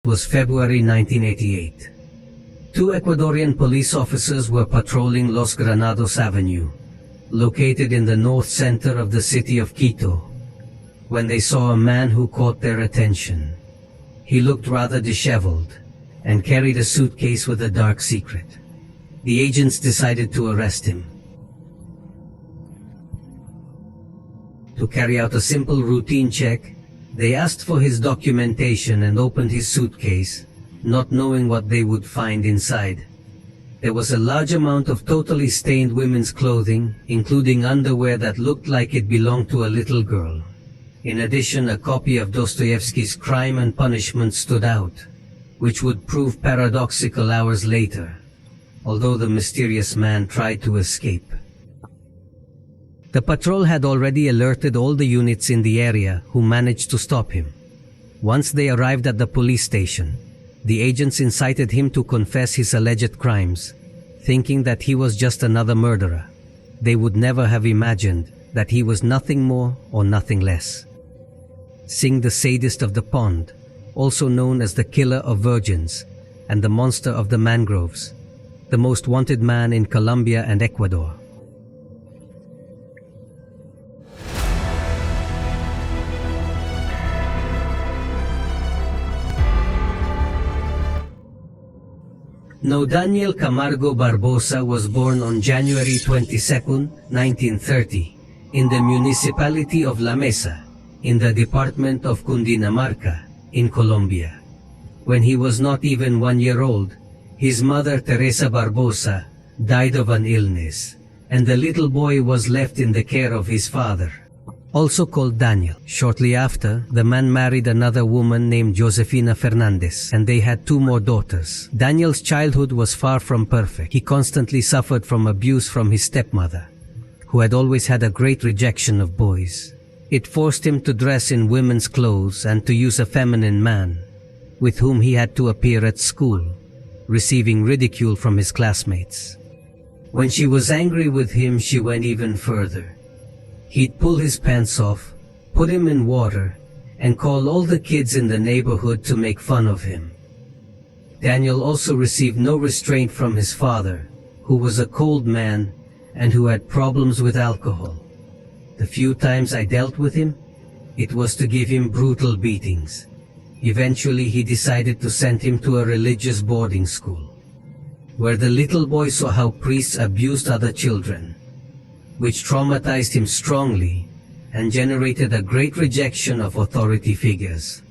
was February 1988. Two Ecuadorian police officers were patrolling Los Granados Avenue, located in the north center of the city of Quito, when they saw a man who caught their attention. He looked rather disheveled and carried a suitcase with a dark secret. The agents decided to arrest him. To carry out a simple routine check, they asked for his documentation and opened his suitcase, not knowing what they would find inside. There was a large amount of totally stained women's clothing, including underwear that looked like it belonged to a little girl. In addition, a copy of Dostoevsky's Crime and Punishment stood out, which would prove paradoxical hours later, although the mysterious man tried to escape. The patrol had already alerted all the units in the area, who managed to stop him. Once they arrived at the police station, the agents incited him to confess his alleged crimes, thinking that he was just another murderer. They would never have imagined that he was nothing more or nothing less. Sing, the sadist of the pond, also known as the killer of virgins and the monster of the mangroves, the most wanted man in Colombia and Ecuador. No, Daniel Camargo Barbosa was born on January 22, 1930, in the municipality of La Mesa, in the department of Cundinamarca, in Colombia. When he was not even 1 year old, his mother Teresa Barbosa died of an illness, and the little boy was left in the care of his father, also called Daniel. Shortly after, the man married another woman named Josefina Fernandez, and they had 2 more daughters. Daniel's childhood was far from perfect. He constantly suffered from abuse from his stepmother, who had always had a great rejection of boys. It forced him to dress in women's clothes and to use a feminine man, with whom he had to appear at school, receiving ridicule from his classmates. When she was angry with him, she went even further. He'd pull his pants off, put him in water, and call all the kids in the neighborhood to make fun of him. Daniel also received no restraint from his father, who was a cold man and who had problems with alcohol. The few times I dealt with him, it was to give him brutal beatings. Eventually he decided to send him to a religious boarding school, where the little boy saw how priests abused other children, which traumatized him strongly and generated a great rejection of authority figures.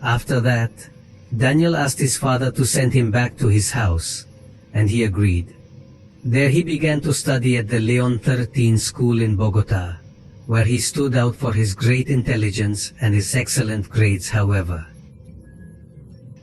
After that, Daniel asked his father to send him back to his house, and he agreed. There he began to study at the Leon 13 school in Bogota, where he stood out for his great intelligence and his excellent grades. However,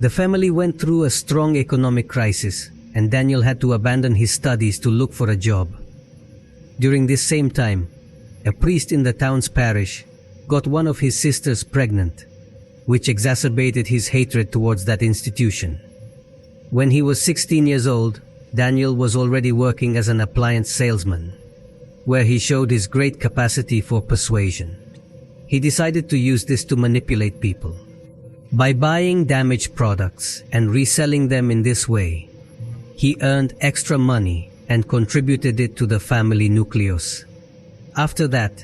the family went through a strong economic crisis, and Daniel had to abandon his studies to look for a job. During this same time, a priest in the town's parish got one of his sisters pregnant, which exacerbated his hatred towards that institution. When he was 16 years old, Daniel was already working as an appliance salesman, where he showed his great capacity for persuasion. He decided to use this to manipulate people. By buying damaged products and reselling them in this way, he earned extra money and contributed it to the family nucleus. After that,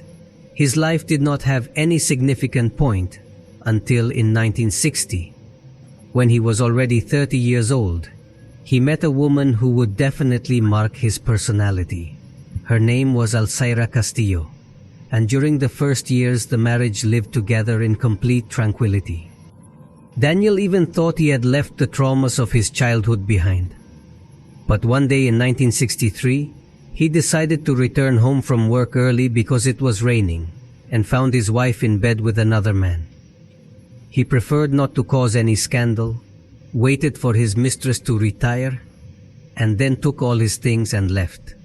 his life did not have any significant point until in 1960, when he was already 30 years old. He met a woman who would definitely mark his personality. Her name was Alzaira Castillo, and during the first years the marriage lived together in complete tranquility. Daniel even thought he had left the traumas of his childhood behind. But one day in 1963, he decided to return home from work early because it was raining, and found his wife in bed with another man. He preferred not to cause any scandal, waited for his mistress to retire, and then took all his things and left.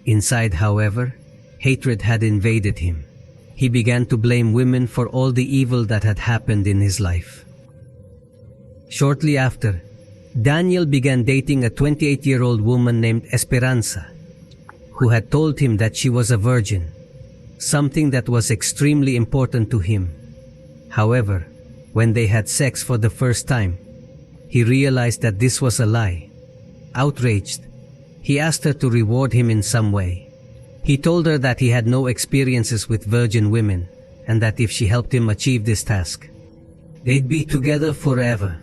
Inside, however, hatred had invaded him. He began to blame women for all the evil that had happened in his life. Shortly after, Daniel began dating a 28-year-old woman named Esperanza, who had told him that she was a virgin, something that was extremely important to him. However, When they had sex for the first time, he realized that this was a lie. Outraged, he asked her to reward him in some way. He told her that he had no experiences with virgin women and that if she helped him achieve this task, they'd be together forever.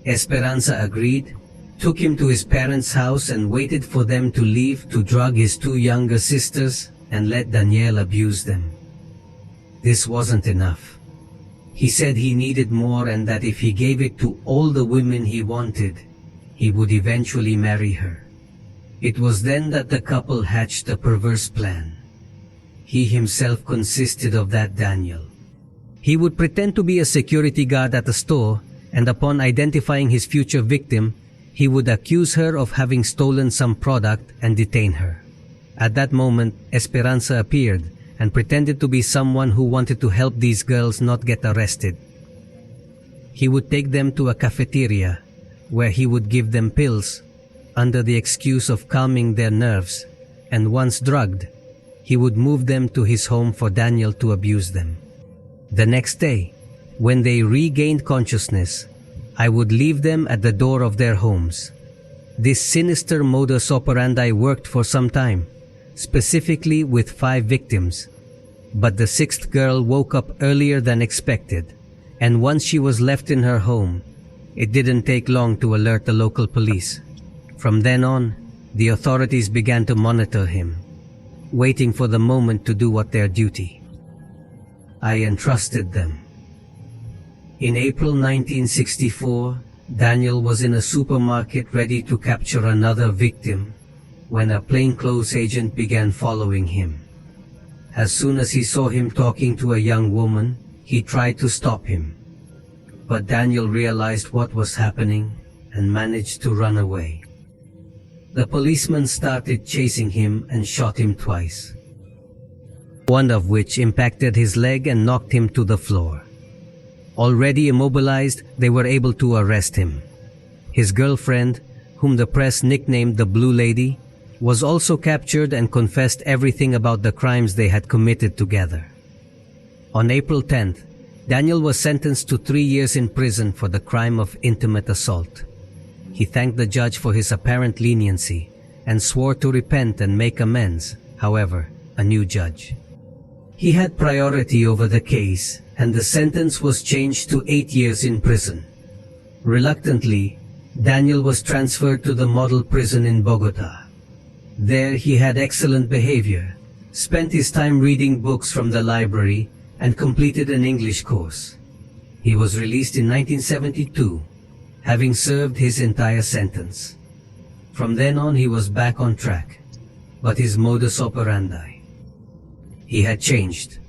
Esperanza agreed, took him to his parents' house and waited for them to leave to drug his two younger sisters and let Daniel abuse them. This wasn't enough. He said he needed more and that if he gave it to all the women he wanted, he would eventually marry her. It was then that the couple hatched a perverse plan. He himself consisted of that Daniel. He would pretend to be a security guard at a store, and upon identifying his future victim, he would accuse her of having stolen some product and detain her. At that moment, Esperanza appeared and pretended to be someone who wanted to help these girls not get arrested. He would take them to a cafeteria, where he would give them pills under the excuse of calming their nerves, and once drugged, he would move them to his home for Daniel to abuse them. The next day, when they regained consciousness, I would leave them at the door of their homes. This sinister modus operandi worked for some time, specifically with 5 victims, but the 6th girl woke up earlier than expected, and once she was left in her home, it didn't take long to alert the local police. From then on, the authorities began to monitor him, waiting for the moment to do what their duty. I entrusted them. In April 1964, Daniel was in a supermarket ready to capture another victim when a plainclothes agent began following him. As soon as he saw him talking to a young woman, he tried to stop him. But Daniel realized what was happening and managed to run away. The policeman started chasing him and shot him twice, one of which impacted his leg and knocked him to the floor. Already immobilized, they were able to arrest him. His girlfriend, whom the press nicknamed the Blue Lady, was also captured and confessed everything about the crimes they had committed together. On April 10th, Daniel was sentenced to 3 years in prison for the crime of intimate assault. He thanked the judge for his apparent leniency and swore to repent and make amends, however, a new judge. He had priority over the case, and the sentence was changed to 8 years in prison. Reluctantly, Daniel was transferred to the model prison in Bogota. There he had excellent behavior, spent his time reading books from the library, and completed an English course. He was released in 1972, having served his entire sentence. From then on he was back on track, but his modus operandi. He had changed,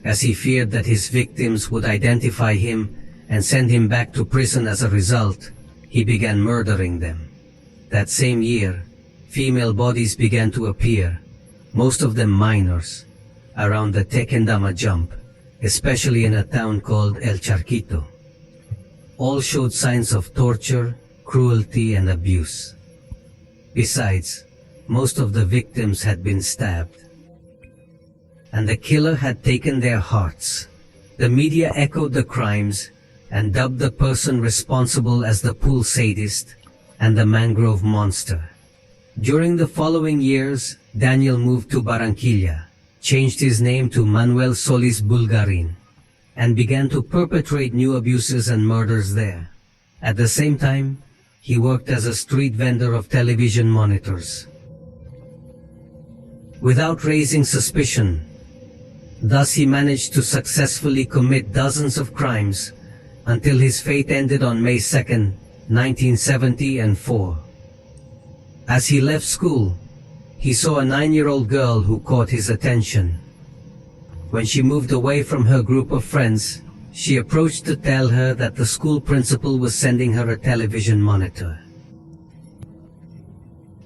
as he feared that his victims would identify him and send him back to prison. As a result, he began murdering them. That same year, female bodies began to appear, most of them minors, around the Tequendama jump, especially in a town called El Charquito. All showed signs of torture, cruelty, and abuse. Besides, most of the victims had been stabbed. And the killer had taken their hearts. The media echoed the crimes and dubbed the person responsible as the pool sadist and the mangrove monster. During the following years, Daniel moved to Barranquilla, changed his name to Manuel Solis Bulgarin, and began to perpetrate new abuses and murders there. At the same time, he worked as a street vendor of television monitors. Without raising suspicion, thus he managed to successfully commit dozens of crimes until his fate ended on May 2, 1974. As he left school, he saw a 9-year-old girl who caught his attention. When she moved away from her group of friends, she approached to tell her that the school principal was sending her a television monitor,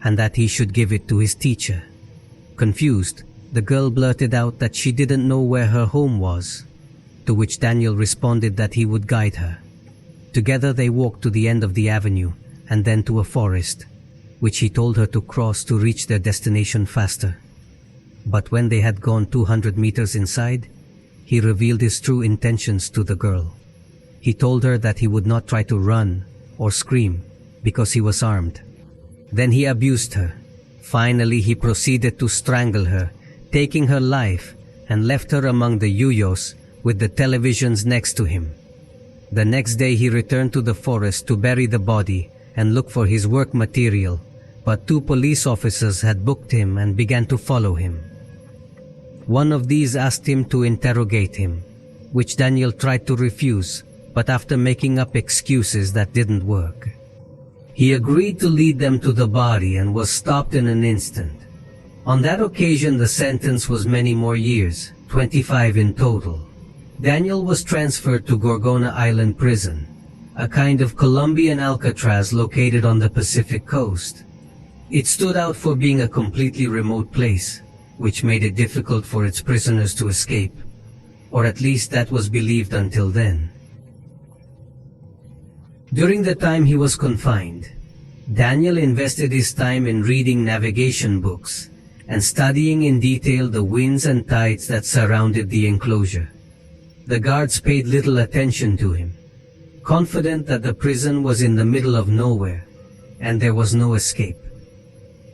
and that he should give it to his teacher. Confused, the girl blurted out that she didn't know where her home was, to which Daniel responded that he would guide her. Together they walked to the end of the avenue and then to a forest, which he told her to cross to reach their destination faster. But when they had gone 200 meters inside, he revealed his true intentions to the girl. He told her that he would not try to run or scream because he was armed. Then he abused her. Finally, he proceeded to strangle her, taking her life, and left her among the yuyos with the televisions next to him. The next day he returned to the forest to bury the body and look for his work material, but 2 police officers had booked him and began to follow him. One of these asked him to interrogate him, which Daniel tried to refuse, but after making up excuses that didn't work. He agreed to lead them to the body and was stopped in an instant. On that occasion the sentence was many more years, 25 in total. Daniel was transferred to Gorgona Island Prison, a kind of Colombian Alcatraz located on the Pacific coast. It stood out for being a completely remote place, which made it difficult for its prisoners to escape, or at least that was believed until then. During the time he was confined, Daniel invested his time in reading navigation books and studying in detail the winds and tides that surrounded the enclosure. The guards paid little attention to him, confident that the prison was in the middle of nowhere and there was no escape.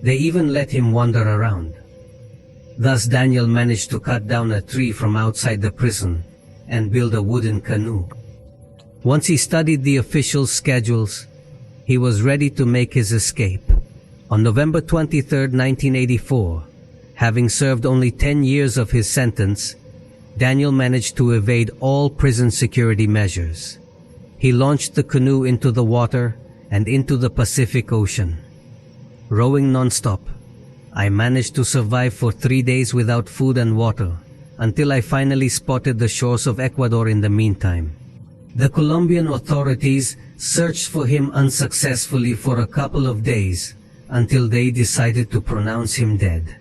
They even let him wander around. Thus Daniel managed to cut down a tree from outside the prison and build a wooden canoe. Once he studied the official schedules, he was ready to make his escape. On November 23, 1984, having served only 10 years of his sentence, Daniel managed to evade all prison security measures. He launched the canoe into the water and into the Pacific Ocean. Rowing non-stop, I managed to survive for 3 days without food and water, until I finally spotted the shores of Ecuador in the meantime. The Colombian authorities searched for him unsuccessfully for a couple of days, until they decided to pronounce him dead.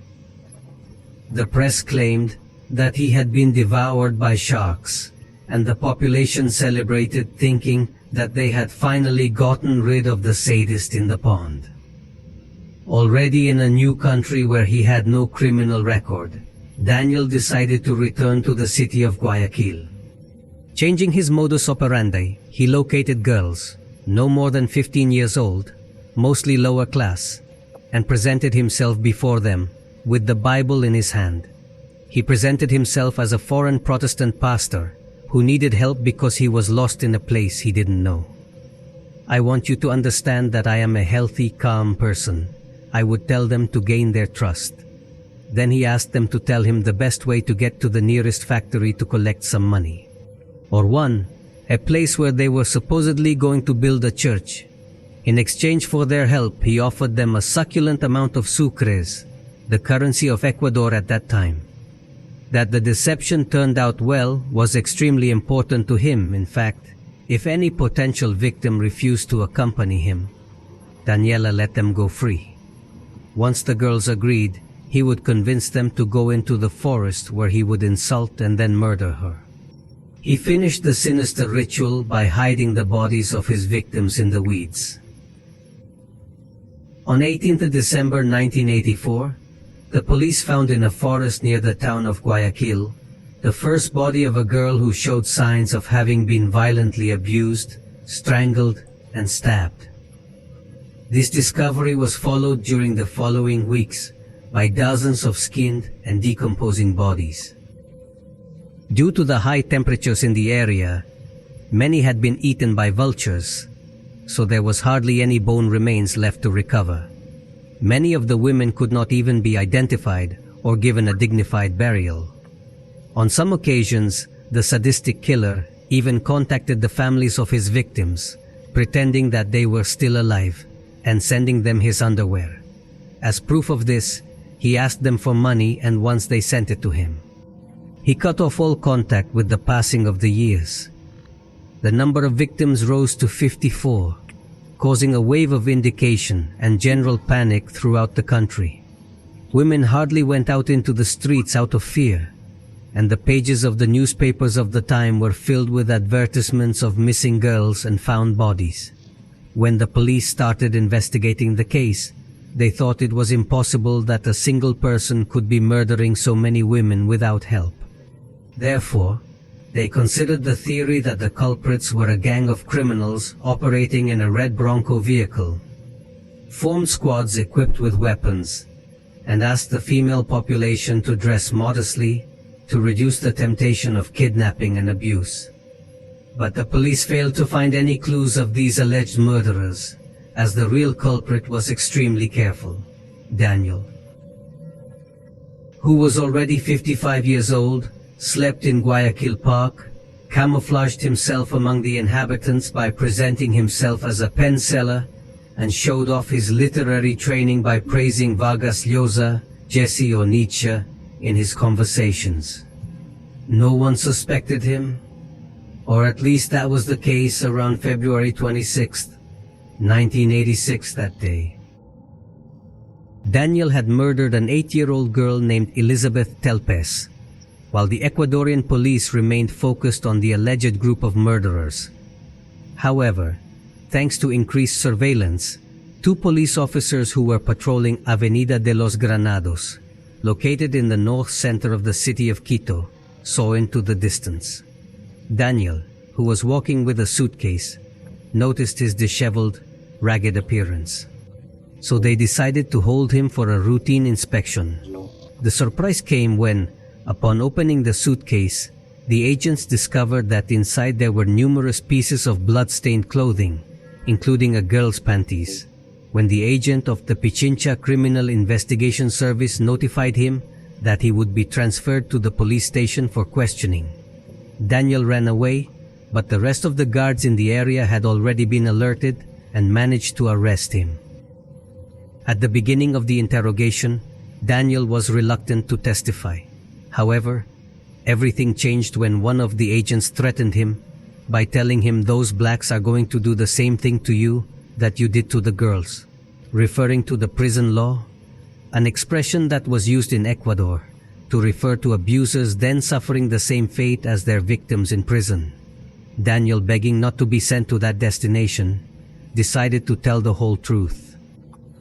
The press claimed that he had been devoured by sharks, and the population celebrated, thinking that they had finally gotten rid of the sadist in the pond. Already in a new country where he had no criminal record, Daniel decided to return to the city of Guayaquil. Changing his modus operandi, he located girls, no more than 15 years old, mostly lower class, and presented himself before them with the Bible in his hand. He presented himself as a foreign Protestant pastor who needed help because he was lost in a place he didn't know. "I want you to understand that I am a healthy, calm person," I would tell them to gain their trust. Then he asked them to tell him the best way to get to the nearest factory to collect some money. Or one, a place where they were supposedly going to build a church. In exchange for their help, he offered them a succulent amount of sucres, the currency of Ecuador at that time. That the deception turned out well was extremely important to him. In fact, if any potential victim refused to accompany him, Daniela let them go free. Once the girls agreed, he would convince them to go into the forest where he would insult and then murder her. He finished the sinister ritual by hiding the bodies of his victims in the weeds. On 18th December 1984, the police found in a forest near the town of Guayaquil the first body of a girl who showed signs of having been violently abused, strangled, and stabbed. This discovery was followed during the following weeks by dozens of skinned and decomposing bodies. Due to the high temperatures in the area, many had been eaten by vultures, so there was hardly any bone remains left to recover. Many of the women could not even be identified or given a dignified burial. On some occasions, the sadistic killer even contacted the families of his victims, pretending that they were still alive and sending them his underwear. As proof of this, he asked them for money, and once they sent it to him, he cut off all contact with the passing of the years. The number of victims rose to 54, causing a wave of indignation and general panic throughout the country. Women hardly went out into the streets out of fear, and the pages of the newspapers of the time were filled with advertisements of missing girls and found bodies. When the police started investigating the case, they thought it was impossible that a single person could be murdering so many women without help. Therefore, They considered the theory that the culprits were a gang of criminals operating in a red Bronco vehicle, formed squads equipped with weapons, and asked the female population to dress modestly to reduce the temptation of kidnapping and abuse. But the police failed to find any clues of these alleged murderers, as the real culprit was extremely careful, Daniel, who was already 55 years old, slept in Guayaquil Park, camouflaged himself among the inhabitants by presenting himself as a pen seller, and showed off his literary training by praising Vargas Llosa, Jesse or Nietzsche in his conversations. No one suspected him, or at least that was the case around February 26, 1986 that day. Daniel had murdered an 8-year-old girl named Elizabeth Telpes, while the Ecuadorian police remained focused on the alleged group of murderers. However, thanks to increased surveillance, 2 police officers who were patrolling Avenida de los Granados, located in the north center of the city of Quito, saw into the distance. Daniel, who was walking with a suitcase, noticed his disheveled, ragged appearance. So they decided to hold him for a routine inspection. The surprise came when, upon opening the suitcase, the agents discovered that inside there were numerous pieces of blood-stained clothing, including a girl's panties. When the agent of the Pichincha Criminal Investigation Service notified him that he would be transferred to the police station for questioning, Daniel ran away, but the rest of the guards in the area had already been alerted and managed to arrest him. At the beginning of the interrogation, Daniel was reluctant to testify. However, everything changed when one of the agents threatened him by telling him those blacks are going to do the same thing to you that you did to the girls, referring to the prison law, an expression that was used in Ecuador to refer to abusers then suffering the same fate as their victims in prison. Daniel, begging not to be sent to that destination, decided to tell the whole truth.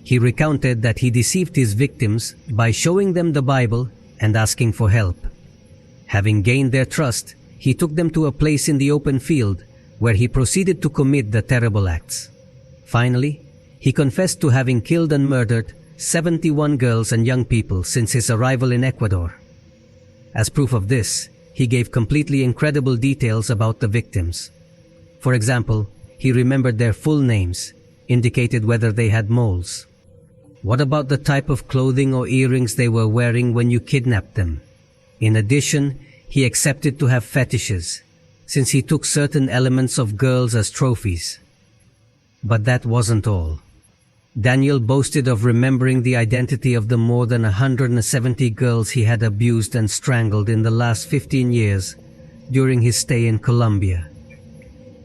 He recounted that he deceived his victims by showing them the Bible and asking for help. Having gained their trust, he took them to a place in the open field where he proceeded to commit the terrible acts. Finally, he confessed to having killed and murdered 71 girls and young people since his arrival in Ecuador. As proof of this, he gave completely incredible details about the victims. For example, he remembered their full names, indicated whether they had moles. What about the type of clothing or earrings they were wearing when you kidnapped them? In addition, he accepted to have fetishes, since he took certain elements of girls as trophies. But that wasn't all. Daniel boasted of remembering the identity of the more than 170 girls he had abused and strangled in the last 15 years during his stay in Colombia.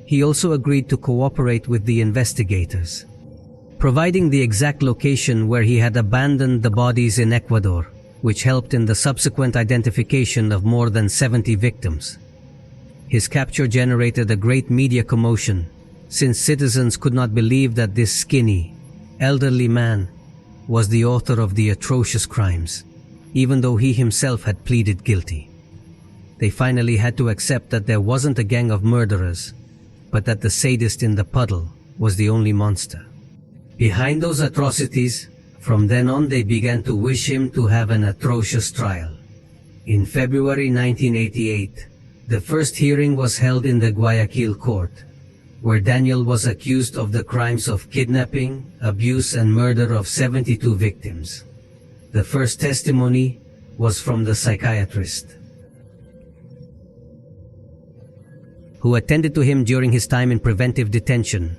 He also agreed to cooperate with the investigators, providing the exact location where he had abandoned the bodies in Ecuador, which helped in the subsequent identification of more than 70 victims. His capture generated a great media commotion, since citizens could not believe that this skinny, elderly man was the author of the atrocious crimes, even though he himself had pleaded guilty. They finally had to accept that there wasn't a gang of murderers, but that the sadist in the puddle was the only monster. Behind those atrocities, from then on they began to wish him to have an atrocious trial. In February 1988, the first hearing was held in the Guayaquil court, where Daniel was accused of the crimes of kidnapping, abuse, and murder of 72 victims. The first testimony was from the psychiatrist who attended to him during his time in preventive detention,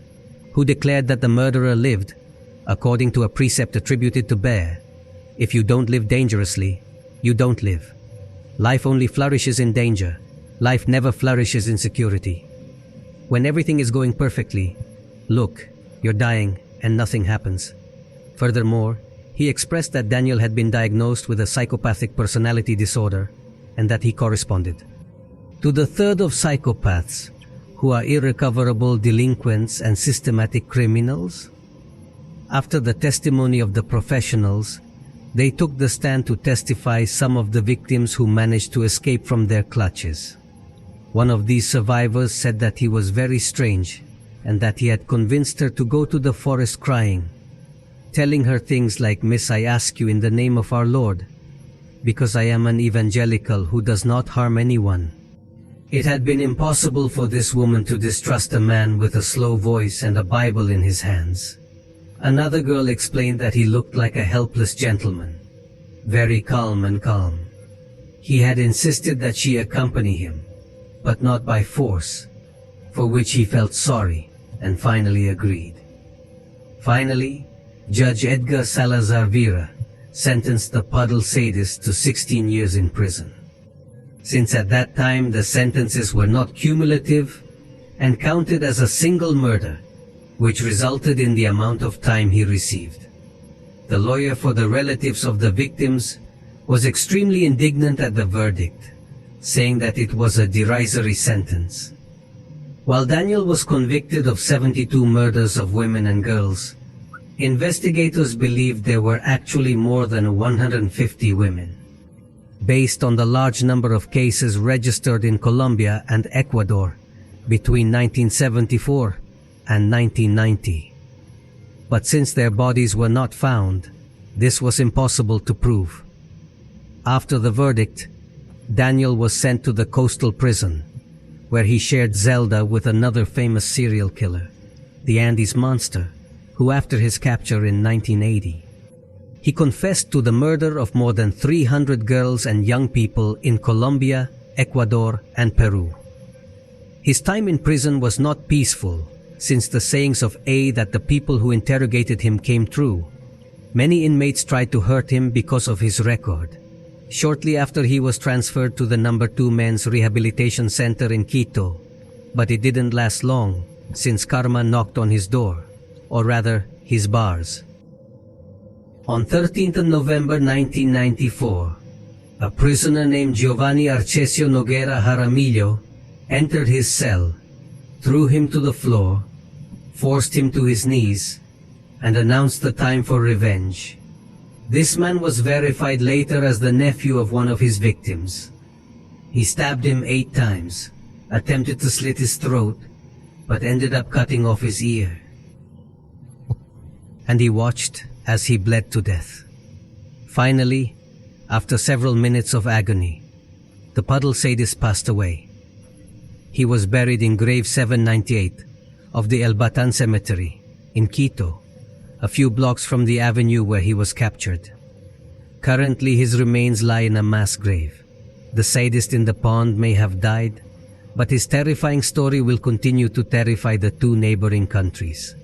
who declared that the murderer lived, according to a precept attributed to Bear, if you don't live dangerously, you don't live. Life only flourishes in danger. Life never flourishes in security. When everything is going perfectly, look, you're dying and nothing happens. Furthermore, he expressed that Daniel had been diagnosed with a psychopathic personality disorder and that he corresponded to the third of psychopaths, who are irrecoverable delinquents and systematic criminals. After the testimony of the professionals, they took the stand to testify some of the victims who managed to escape from their clutches. One of these survivors said that he was very strange and that he had convinced her to go to the forest crying, telling her things like, "Miss, I ask you in the name of our Lord, because I am an evangelical who does not harm anyone." It had been impossible for this woman to distrust a man with a slow voice and a Bible in his hands. Another girl explained that he looked like a helpless gentleman, very calm and calm. He had insisted that she accompany him, but not by force, for which he felt sorry and finally agreed. Finally, Judge Edgar Salazar Vera sentenced the puddle sadist to 16 years in prison. Since at that time the sentences were not cumulative and counted as a single murder, which resulted in the amount of time he received. The lawyer for the relatives of the victims was extremely indignant at the verdict, saying that it was a derisory sentence. While Daniel was convicted of 72 murders of women and girls, investigators believed there were actually more than 150 women. Based on the large number of cases registered in Colombia and Ecuador between 1974 and 1990. But since their bodies were not found, this was impossible to prove. After the verdict, Daniel was sent to the coastal prison, where he shared Zelda with another famous serial killer, the Andes Monster, who after his capture in 1980, he confessed to the murder of more than 300 girls and young people in Colombia, Ecuador, and Peru. His time in prison was not peaceful, since the sayings of A that the people who interrogated him came true. Many inmates tried to hurt him because of his record. Shortly after, he was transferred to the No. 2 Men's Rehabilitation Center in Quito, but it didn't last long, since karma knocked on his door, or rather, his bars. On 13th November 1994, a prisoner named Giovanni Arcesio Noguera Jaramillo entered his cell, threw him to the floor, forced him to his knees, and announced the time for revenge. This man was verified later as the nephew of one of his victims. He stabbed him 8 times, attempted to slit his throat, but ended up cutting off his ear. And he watched as he bled to death. Finally, after several minutes of agony, the puddle sadist passed away. He was buried in grave 798 of the El Batan Cemetery in Quito, a few blocks from the avenue where he was captured. Currently, his remains lie in a mass grave. The sadist in the pond may have died, but his terrifying story will continue to terrify the 2 neighboring countries.